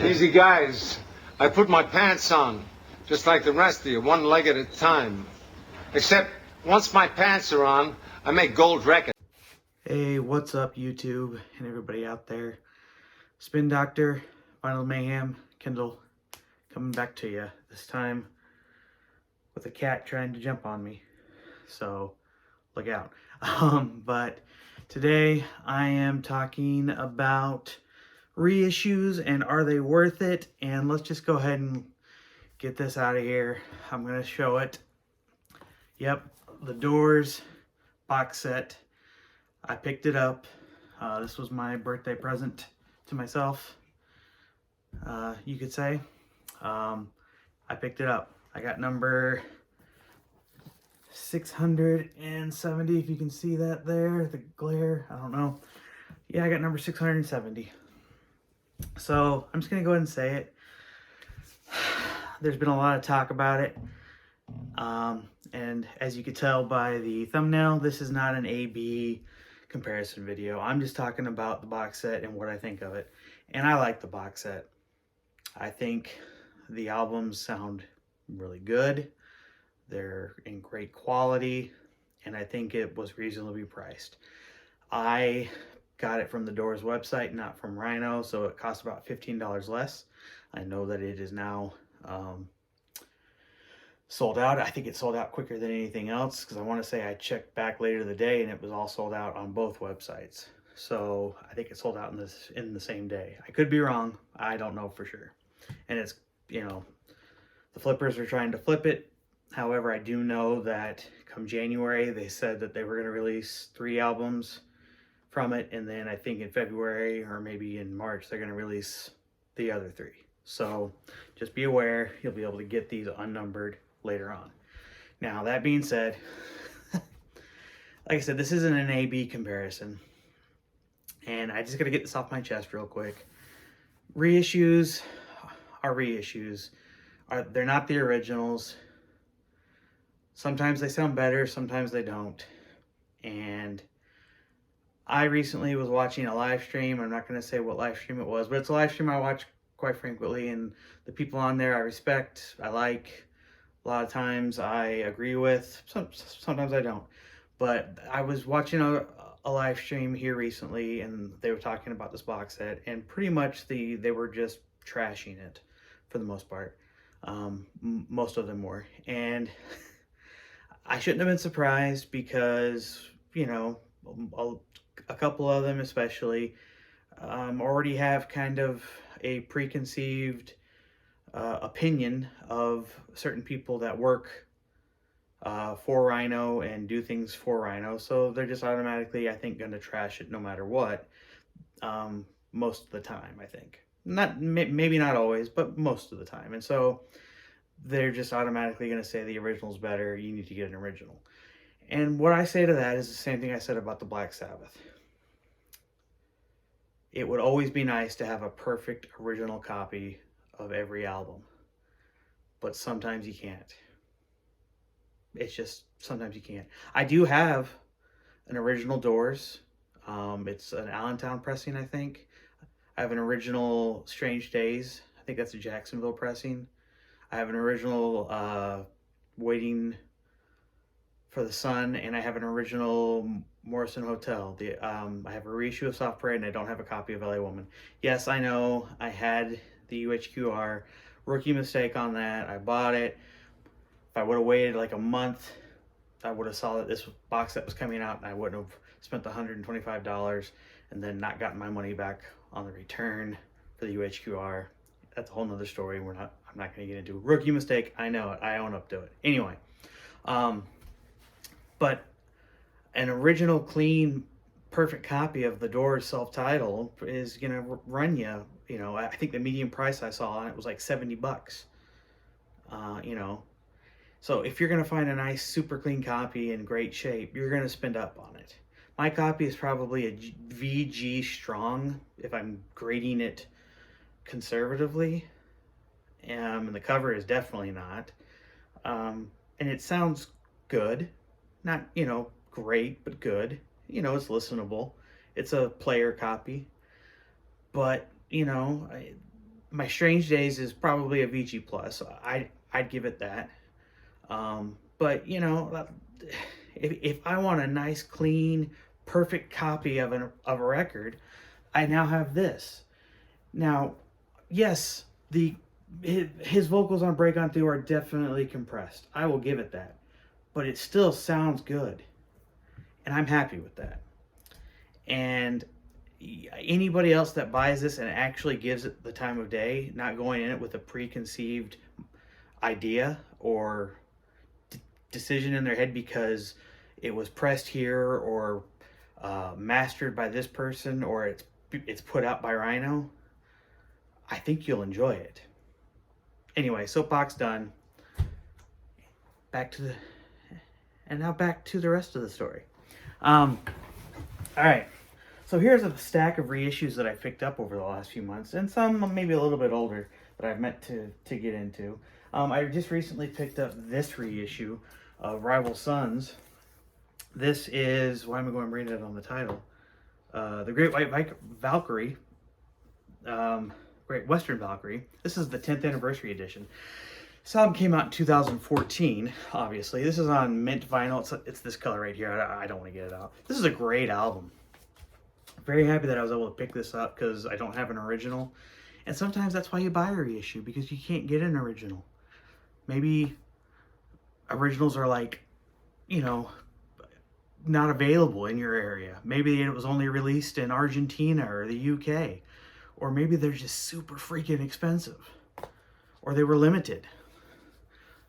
Easy, guys. I put my pants on, just like the rest of you, one leg at a time. Except, once my pants are on, I make gold records. Hey, what's up, YouTube and everybody out there? Spin Doctor, Vinyl Mayhem, Kindle, coming back to you. This time with a cat trying to jump on me. So, look out. But today I am talking about reissues and are they worth it? And let's just go ahead and get this out of here. I'm going to show it. Yep, the Doors box set. I picked it up. This was my birthday present to myself, you could say. I picked it up. I got number 670, if you can see that there, the glare, I don't know. Yeah, I got number 670. So I'm just gonna go ahead and say it. There's been a lot of talk about it. And as you could tell by the thumbnail, this is not an A-B comparison video. I'm just talking about the box set and what I think of it. And I like the box set. I think the albums sound really good. They're in great quality, and I think it was reasonably priced. I got it from the Doors website, not from Rhino, so it cost about $15 less. I know that it is now sold out. I think it sold out quicker than anything else, because I want to say I checked back later in the day and it was all sold out on both websites. So I think it sold out in the same day. I could be wrong. I don't know for sure. And it's, you know, the flippers are trying to flip it. However, I do know that come January, they said that they were going to release 3 albums from it. And then I think in February or maybe in March, they're going to release the other 3. So just be aware, you'll be able to get these unnumbered later on. Now, that being said, like I said, this isn't an A-B comparison. And I just got to get this off my chest real quick. Reissues are reissues. They're not the originals. Sometimes they sound better, sometimes they don't. And I recently was watching a live stream. I'm not going to say what live stream it was, but it's a live stream I watch quite frequently. And the people on there I respect, I like. A lot of times I agree with, sometimes I don't. But I was watching a live stream here recently, and they were talking about this box set, and pretty much they were just trashing it for the most part. Most of them were. And I shouldn't have been surprised because, you know, a couple of them especially already have kind of a preconceived opinion of certain people that work for Rhino and do things for Rhino. So they're just automatically, I think, going to trash it no matter what, most of the time, I think. Maybe not always, but most of the time. And so they're just automatically going to say the original's better, you need to get an original. And what I say to that is the same thing I said about the Black Sabbath. It would always be nice to have a perfect original copy of every album, but sometimes you can't. It's just, sometimes you can't. I do have an original Doors. It's an Allentown pressing, I think. I have an original Strange Days. I think that's a Jacksonville pressing. I have an original Waiting for the Sun, and I have an original Morrison Hotel. I have a reissue of Soft Parade, and I don't have a copy of LA Woman. Yes, I know, I had the UHQR. Rookie mistake on that. I bought it. If I would have waited like a month, I would have saw that this box set was coming out, and I wouldn't have spent the $125 and then not gotten my money back on the return for the UHQR. That's a whole nother story. I'm not going to get into. Rookie mistake. I know it. I own up to it. Anyway, but an original, clean, perfect copy of the Doors self-title is going to run you, you know, I think the median price I saw on it was like $70. You know, so if you're going to find a nice, super clean copy in great shape, you're going to spend up on it. My copy is probably a VG strong if I'm grading it conservatively. And the cover is definitely not. And it sounds good. Not, you know, great, but good. You know, it's listenable. It's a player copy. But, you know, my Strange Days is probably a VG plus. I'd give it that. But you know, if I want a nice, clean, perfect copy of a record, I now have this. Now, yes, the his vocals on Break On Through are definitely compressed. I will give it that. But it still sounds good. And I'm happy with that. And anybody else that buys this and actually gives it the time of day, not going in it with a preconceived idea or decision in their head because it was pressed here or mastered by this person or it's put out by Rhino, I think you'll enjoy it. Anyway, soapbox done. Now back to the rest of the story. All right. So here's a stack of reissues that I picked up over the last few months, and some maybe a little bit older that I've meant to get into. I just recently picked up this reissue of Rival Sons. This is, why am I going to read it on the title? The Great White Valkyrie, Great Western Valkyrie. This is the 10th anniversary edition. This album came out in 2014, obviously. This is on mint vinyl. It's this color right here. I don't want to get it out. This is a great album. Very happy that I was able to pick this up because I don't have an original. And sometimes that's why you buy a reissue, because you can't get an original. Maybe originals are like, you know, not available in your area. Maybe it was only released in Argentina or the UK. Or maybe they're just super freaking expensive. Or they were limited.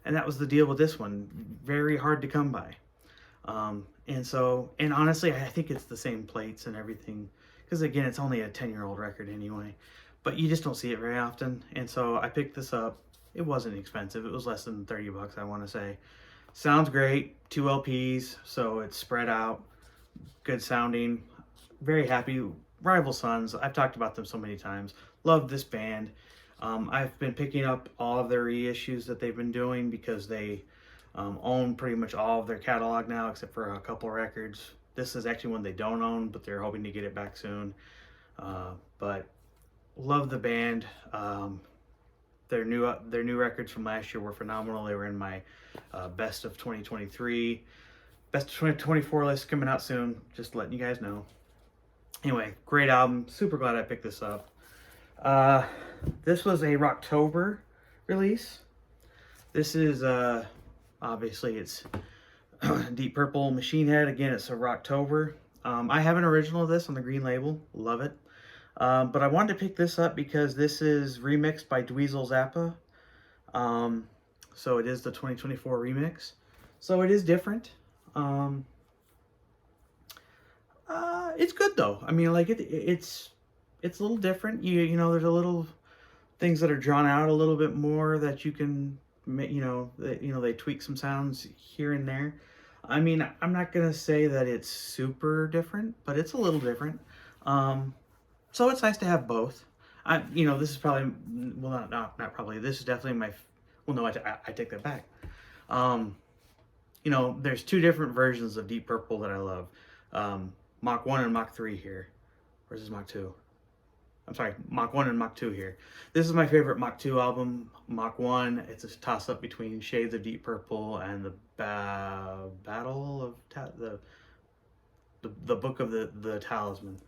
And that was the deal with this one. Very hard to come by. And honestly, I think it's the same plates and everything. Because again, it's only a 10-year-old record anyway. But you just don't see it very often. And so I picked this up. It wasn't expensive. It was less than 30 bucks, I want to say. Sounds great. 2 LPs, so it's spread out. Good sounding. Very happy. Rival Sons. I've talked about them so many times. Love this band. I've been picking up all of their reissues that they've been doing because they own pretty much all of their catalog now except for a couple records. This is actually one they don't own, but they're hoping to get it back soon. But love the band. Their new records from last year were phenomenal. They were in my best of 2023, best of 2024 list coming out soon. Just letting you guys know. Anyway, great album. Super glad I picked this up. This was a Rocktober release. This is obviously it's Deep Purple Machine Head. Again, it's a Rocktober. I have an original of this on the green label. Love it. But I wanted to pick this up because this is remixed by Dweezil Zappa. So it is the 2024 remix. So it is different. It's good though. I mean, like it's a little different. You know, there's a little things that are drawn out a little bit more that you can, they tweak some sounds here and there. I mean, I'm not gonna say that it's super different, but it's a little different. So it's nice to have both. This is probably, well, not probably. This is definitely my, well, no, I take that back. There's two different versions of Deep Purple that I love. Mach 1 and Mach 3 here. Where's this Mach 2? I'm sorry, Mach 1 and Mach 2 here. This is my favorite Mach 2 album. Mach 1, it's a toss-up between Shades of Deep Purple and the Battle of the Book of the Talisman.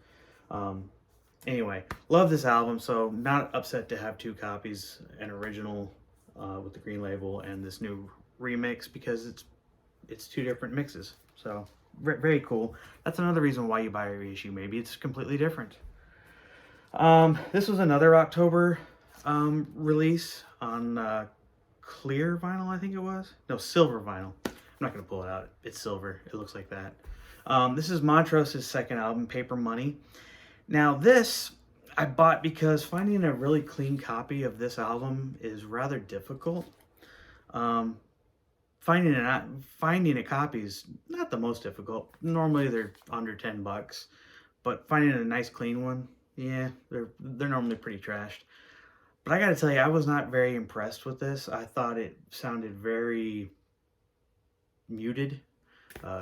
Anyway, love this album, so not upset to have two copies, an original with the green label and this new remix because it's two different mixes. So very cool. That's another reason why you buy a reissue. Maybe it's completely different. This was another October release on clear vinyl, I think it was. No, silver vinyl. I'm not going to pull it out. It's silver. It looks like that. This is Montrose's second album, Paper Money. Now this I bought because finding a really clean copy of this album is rather difficult. Finding a copy is not the most difficult. Normally they're under 10 bucks, but finding a nice clean one, yeah, they're normally pretty trashed. But I gotta tell you, I was not very impressed with this. I thought it sounded very muted,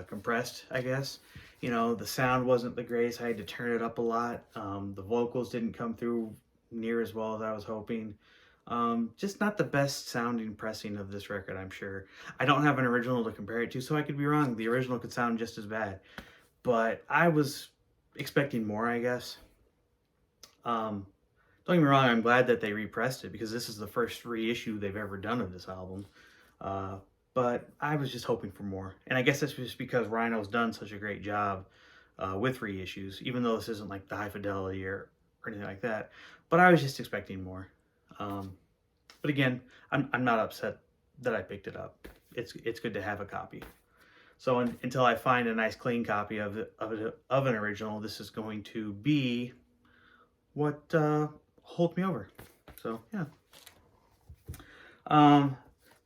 compressed, I guess. The sound wasn't the greatest. I had to turn it up a lot. The vocals didn't come through near as well as I was hoping. Just not the best sounding pressing of this record, I'm sure. I don't have an original to compare it to, so I could be wrong. The original could sound just as bad. But I was expecting more, I guess. Um, don't get me wrong, I'm glad that they repressed it because this is the first reissue they've ever done of this album. Uh, but I was just hoping for more. And I guess that's just because Rhino's done such a great job with reissues, even though this isn't like the high fidelity or anything like that. But I was just expecting more. But again, I'm not upset that I picked it up. It's good to have a copy. So until I find a nice clean copy of an original, this is going to be what holds me over. So yeah.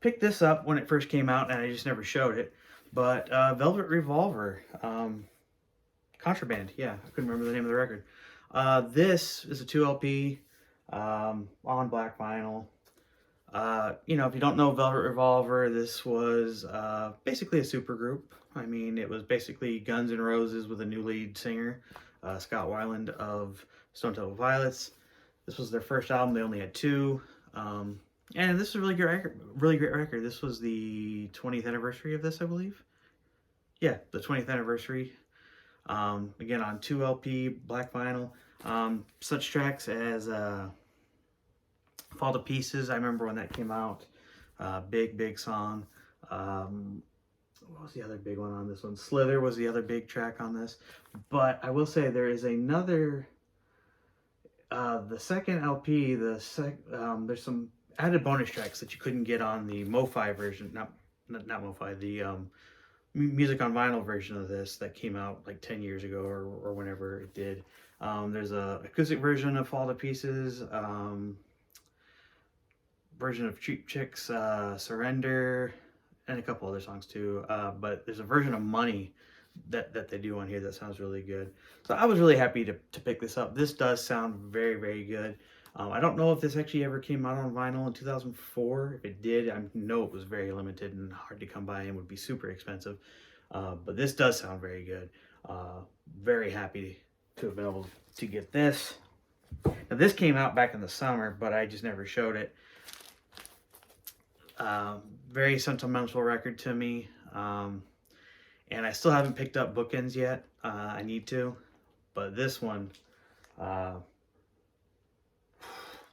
Picked this up when it first came out, and I just never showed it. But Velvet Revolver, Contraband. Yeah, I couldn't remember the name of the record. This is a 2 LP on black vinyl. If you don't know Velvet Revolver, this was basically a supergroup. I mean, it was basically Guns N' Roses with a new lead singer, Scott Weiland of Stone Temple Pilots. This was their first album. They only had two. And this is a really great record. Really great record. This was the 20th anniversary of this, I believe. Yeah, the 20th anniversary. Again, on 2 LP, black vinyl. Such tracks as Fall to Pieces. I remember when that came out. Big song. What was the other big one on this one? Slither was the other big track on this. But I will say there is another... the second LP, there's some added bonus tracks that you couldn't get on the MoFi version. Not MoFi, the music on vinyl version of this that came out like 10 years ago or whenever it did. There's a acoustic version of Fall to Pieces, version of Cheap Chicks, Surrender, and a couple other songs too. But there's a version of Money that they do on here that sounds really good. So I was really happy to pick this up. This does sound very good. I don't know if this actually ever came out on vinyl in 2004. If it did, I know it was very limited and hard to come by and would be super expensive. But this does sound very good. Very happy to have been able to get this. Now this came out back in the summer, but I just never showed it. Very sentimental record to me. And I still haven't picked up Bookends yet. I need to. But this one,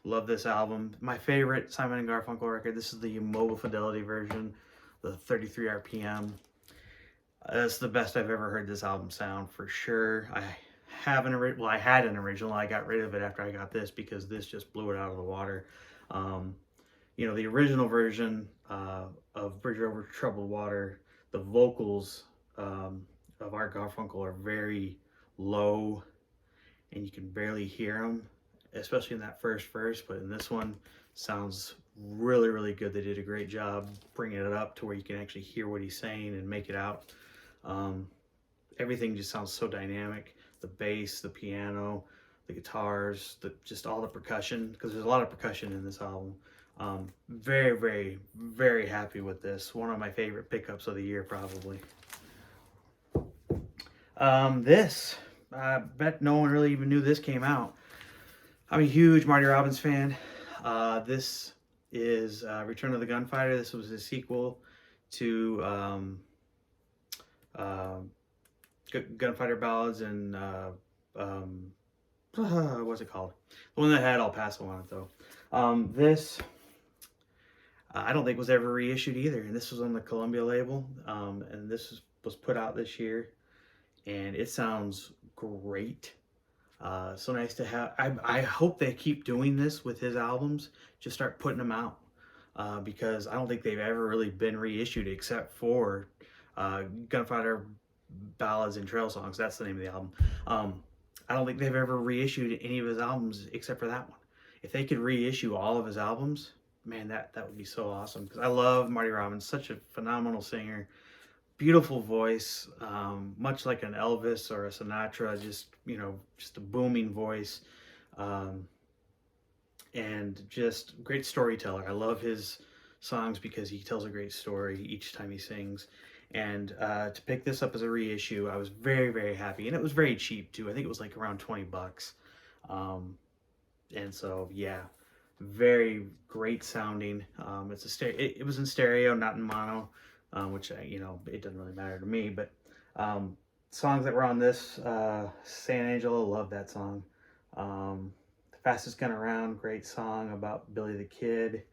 love this album. My favorite Simon & Garfunkel record. This is the Mobile Fidelity version, the 33 RPM. That's the best I've ever heard this album sound, for sure. I had an original. I got rid of it after I got this because this just blew it out of the water. The original version of Bridge Over Troubled Water, the vocals of Art Garfunkel are very low, and you can barely hear them, especially in that first verse. But in this one, sounds really good. They did a great job bringing it up to where you can actually hear what he's saying and make it out. Everything just sounds so dynamic. The bass, the piano, the guitars, just all the percussion, because there's a lot of percussion in this album. Very happy with this. One of my favorite pickups of the year, probably. This, I bet no one really even knew this came out. I'm a huge Marty Robbins fan. This is Return of the Gunfighter. This was a sequel to Gunfighter Ballads and what's it called? The one that had El Paso on it, though. This I don't think was ever reissued either, and this was on the Columbia label. And this was put out this year, and it sounds great. So nice to have. I hope they keep doing this with his albums. Just start putting them out, because I don't think they've ever really been reissued except for Gunfighter Ballads and Trail Songs. That's the name of the album. I don't think they've ever reissued any of his albums except for that one. If they could reissue all of his albums, man, that would be so awesome. Because I love Marty Robbins, such a phenomenal singer, beautiful voice, much like an Elvis or a Sinatra, just a booming voice, and just great storyteller. I love his songs because he tells a great story each time he sings. And to pick this up as a reissue, I was very happy, and it was very cheap too. I think it was like around $20. And so, yeah, very great sounding. It's a it was in stereo, not in mono, which you know, it doesn't really matter to me. But songs that were on this, San Angelo, love that song. The Fastest Gun Around, great song about Billy the Kid.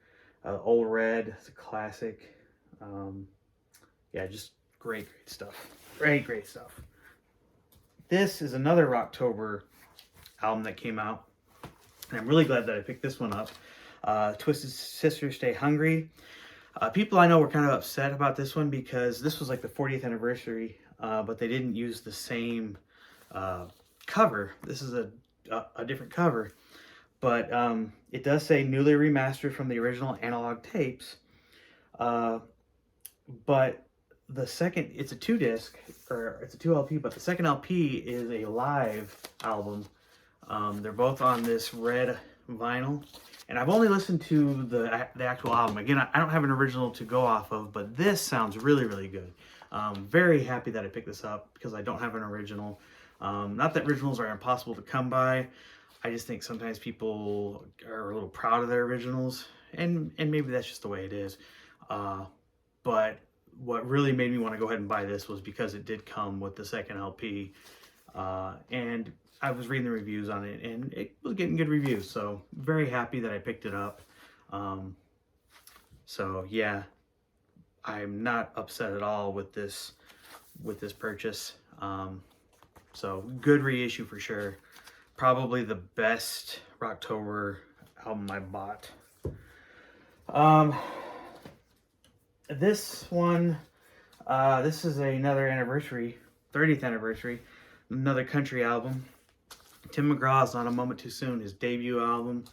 Old Red, it's a classic. Um, yeah, just great stuff. Great stuff. This is another Rocktober album that came out, and I'm really glad that I picked this one up. Twisted Sister Stay Hungry. People I know were kind of upset about this one because this was like the 40th anniversary, but they didn't use the same cover. This is a different cover, but it does say newly remastered from the original analog tapes. But the second, it's a 2-disc, or it's a 2 LP, but the second LP is a live album. They're both on this red vinyl, and I've only listened to the actual album. Again, I don't have an original to go off of, but this sounds really good. Very happy that I picked this up because I don't have an original. Not that originals are impossible to come by. I just think sometimes people are a little proud of their originals, and maybe that's just the way it is. But what really made me want to go ahead and buy this was because it did come with the second LP, and I was reading the reviews on it, and it was getting good reviews, so very happy that I picked it up. So yeah, I'm not upset at all with this purchase. So good reissue for sure. Probably the best Rocktober album I bought. This one, this is another anniversary, 30th anniversary, another country album. Tim McGraw's Not a Moment Too Soon, his debut album.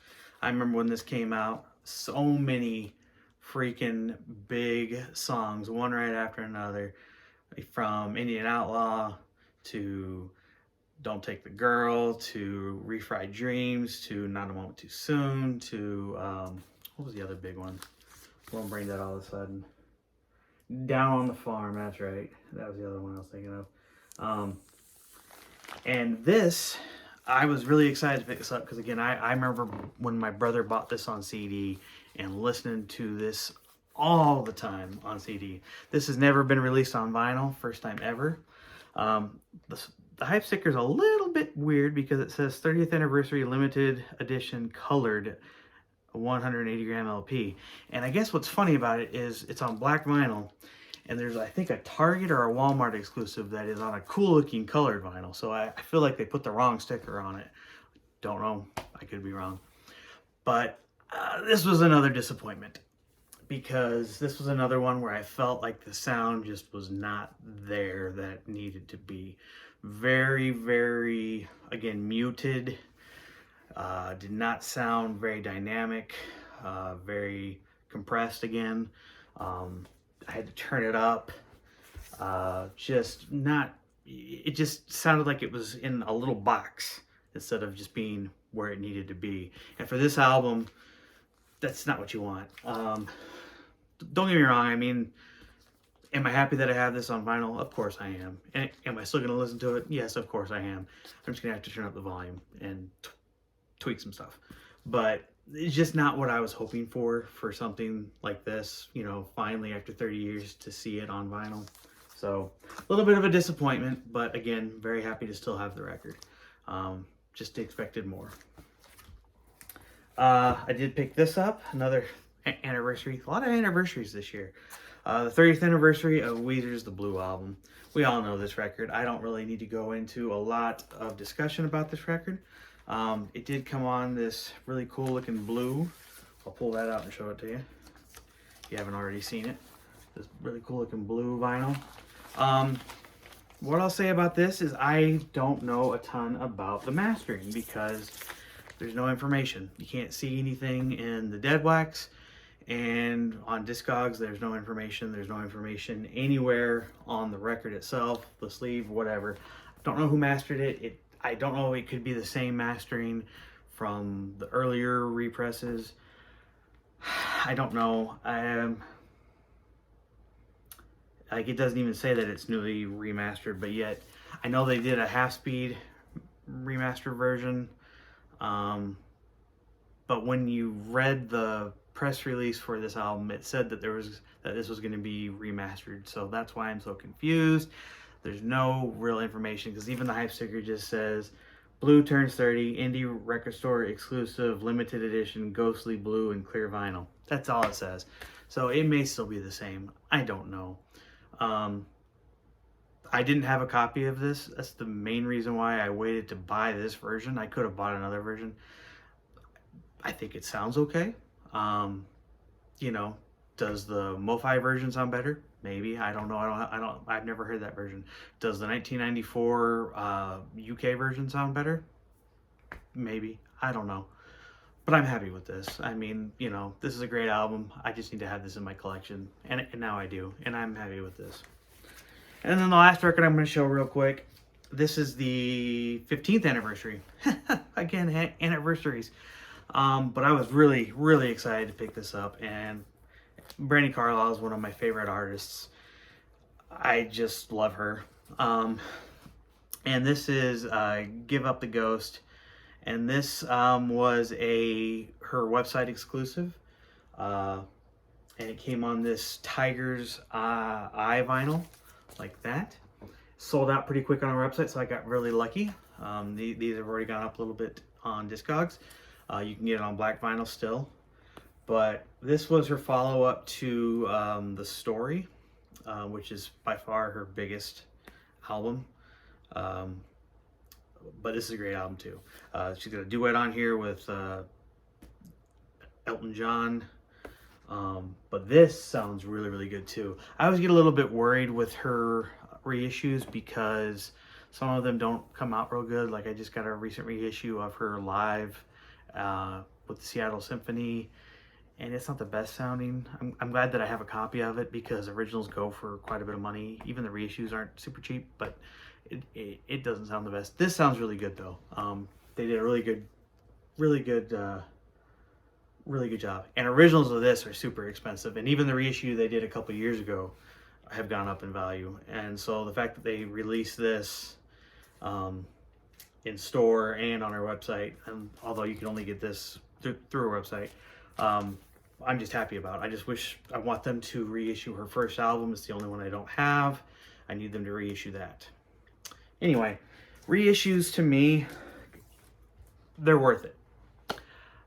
I remember when this came out, so many freaking big songs, one right after another, from Indian Outlaw to Don't Take the Girl to Refried Dreams to Not a Moment Too Soon to, what was the other big one? Won't bring that all of a sudden. Down on the Farm, that's right. That was the other one I was thinking of. And this, I was really excited to pick this up because, again, I remember when my brother bought this on CD and listening to this all the time on CD. This has never been released on vinyl, first time ever. The hype sticker is a little bit weird because it says 30th anniversary limited edition colored 180 gram LP. And I guess what's funny about it is it's on black vinyl, and there's, I think, a Target or a Walmart exclusive that is on a cool looking colored vinyl. So I feel like they put the wrong sticker on it. Don't know, I could be wrong. But this was another disappointment because this was another one where I felt like the sound just was not there that needed to be. Very, again, muted. Did not sound very dynamic, very compressed again. I had to turn it up. It just sounded like it was in a little box instead of just being where it needed to be. And for this album, that's not what you want. Don't get me wrong, I mean, am I happy that I have this on vinyl? Of course I am. And am I still going to listen to it? Yes, of course I am. I'm just going to have to turn up the volume and tweak some stuff. But it's just not what I was hoping for something like this, you know, finally after 30 years to see it on vinyl. So a little bit of a disappointment, but again, very happy to still have the record. Just expected more. I did pick this up, another anniversary, a lot of anniversaries this year. The 30th anniversary of Weezer's The Blue Album. We all know this record. I don't really need to go into a lot of discussion about this record. It did come on this really cool looking blue. I'll pull that out and show it to you if you haven't already seen it. This really cool looking blue vinyl. What I'll say about this is I don't know a ton about the mastering because there's no information. You can't see anything in the dead wax, and on Discogs there's no information. There's no information anywhere on the record itself, the sleeve, whatever. Don't know who mastered it. I don't know, it could be the same mastering from the earlier represses. I don't know. Like, it doesn't even say that it's newly remastered, but yet I know they did a half-speed remastered version. but when you read the press release for this album, it said that this was going to be remastered. So that's why I'm so confused. There's no real information, because even the hype sticker just says Blue turns 30, indie record store exclusive, limited edition, ghostly blue and clear vinyl. That's all it says. So it may still be the same. I don't know. I didn't have a copy of this. That's the main reason why I waited to buy this version. I could have bought another version. I think it sounds okay. You know, does the MoFi version sound better? Maybe. I don't know. I've never heard that version. Does the 1994 UK version sound better? Maybe. I don't know. But I'm happy with this. I mean, you know, this is a great album. I just need to have this in my collection. And now I do. And I'm happy with this. And then the last record I'm going to show real quick. This is the 15th anniversary. Again, anniversaries. But I was really, really excited to pick this up. And Brandi Carlile is one of my favorite artists. I just love her. And this is Give Up the Ghost. And this was her website exclusive. And it came on this Tiger's Eye vinyl, like that. Sold out pretty quick on our website, so I got really lucky. These have already gone up a little bit on Discogs. You can get it on black vinyl still. But this was her follow-up to The Story, which is by far her biggest album. But this is a great album too. She's got a duet on here with Elton John. But this sounds really, really good too. I always get a little bit worried with her reissues because some of them don't come out real good. Like I just got a recent reissue of her live with the Seattle Symphony, and it's not the best sounding. I'm glad that I have a copy of it because originals go for quite a bit of money. Even the reissues aren't super cheap, but it doesn't sound the best. This sounds really good though. They did a really good job. And originals of this are super expensive, and even the reissue they did a couple years ago have gone up in value. And so the fact that they released this in store and on our website, and although you can only get this through our website, I'm just happy about it. I want them to reissue her first album. It's the only one I don't have. I need them to reissue that. Anyway, reissues to me, they're worth it.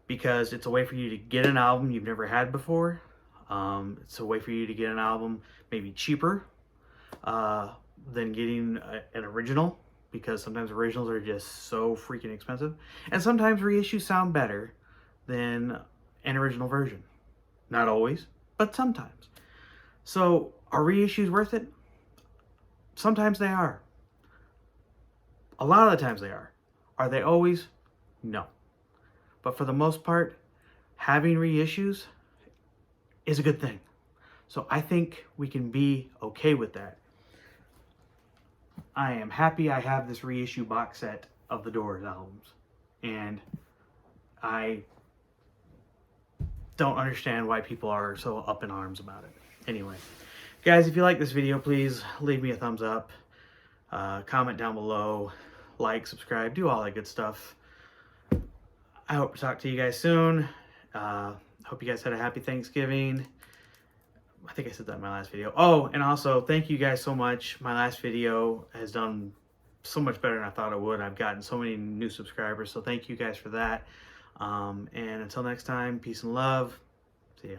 Because it's a way for you to get an album you've never had before. It's a way for you to get an album maybe cheaper than getting an original, because sometimes originals are just so freaking expensive. And sometimes reissues sound better than an original version. Not always, but sometimes. So are reissues worth it? Sometimes they are. A lot of the times they are. Are they always? No. But for the most part, having reissues is a good thing. So I think we can be okay with that. I am happy I have this reissue box set of the Doors albums. And I don't understand why people are so up in arms about it. Anyway, guys, if you like this video, please leave me a thumbs up. Comment down below. Like, subscribe, do all that good stuff. I hope to talk to you guys soon. Hope you guys had a happy Thanksgiving. I think I said that in my last video. Oh, and also, thank you guys so much. My last video has done so much better than I thought it would. I've gotten so many new subscribers, so thank you guys for that. And until next time, peace and love. See ya.